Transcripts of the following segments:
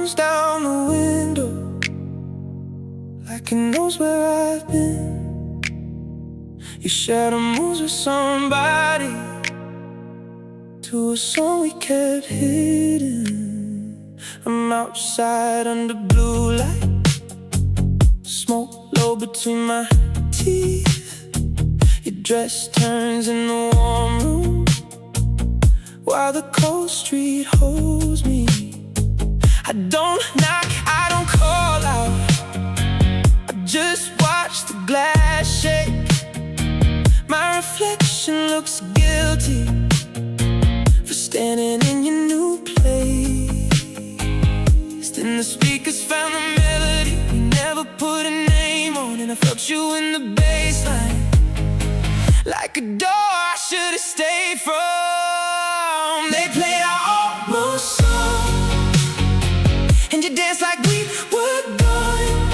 comes down the window like it knows where I've been. Your shadow moves with somebody to a song we kept hidden. I'm outside under blue light, smoke low between my teeth. Your dress turns in the warm room while the cold street holds me. I don't knock, I don't call out, I just watch the glass shake. My reflection looks guilty for standing in your new place. Then the speakers found the melody we never put a name on, and I felt you in the bassline like a door I should have stayed from. They played our almost song, and you danced like we were gone.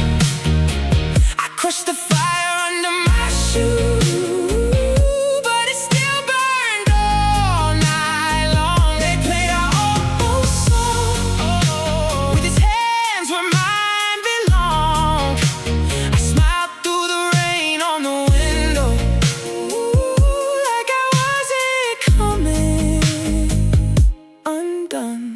I crushed the fire under my shoe, but it still burned all night long. They played our almost song with his hands where mine belong. I smiled through the rain on the window, like I wasn't coming undone.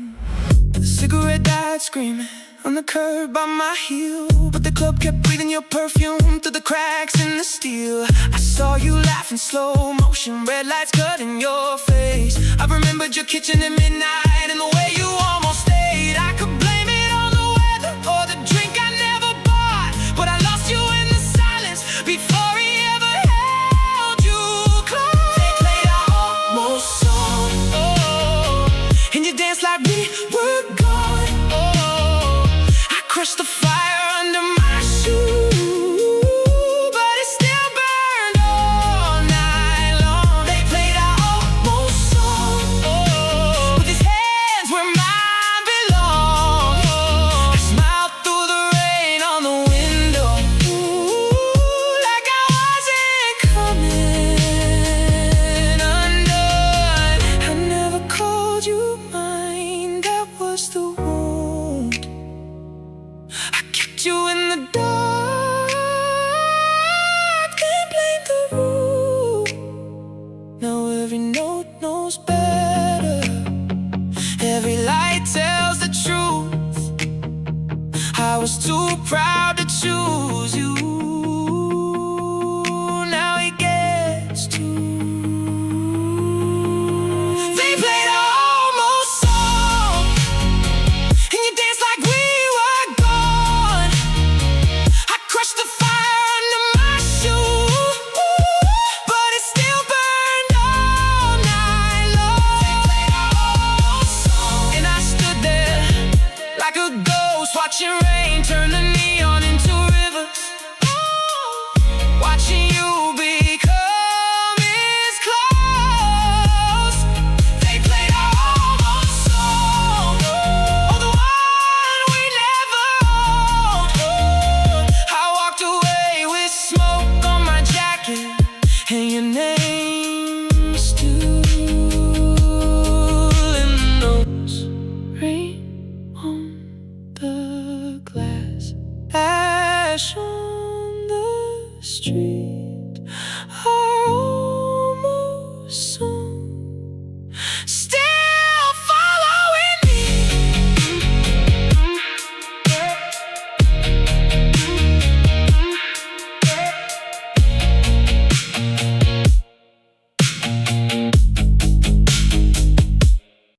The cigarette died screaming on the curb by my heel, but the club kept breathing your perfume through the cracks in the steel. I saw you laugh in slow motion, red lights cutting your face. I remembered your kitchen at midnight and the way you almost stayed. I could blame it on the weather or the drink I never bought, but I lost you in the silence before he ever held you close. They played our almost song, and you danced like we were gone. I crushed the fire under my shoe, but it still burned all night long. They played our almost song with his hands where mine belong. I smiled through the rain on the window, like I wasn't coming undone. I never called you mine, that was the wound. I kept you in the dark, can't blame the room. Now every note knows better, every light tells the truth. I was too proud to choose you, now he gets to. They played our almost song, and you danced like we were gone. I crushed the fire under my shoe, but it still burned all night long. They played our almost song, and I stood there like a ghost, watching rain turn the neon into rivers, watching you become his close. They played our almost song, oh, the one we never owned. I walked away with smoke on my jacket and your name still in the notes. Rain on the glass, ash on the street.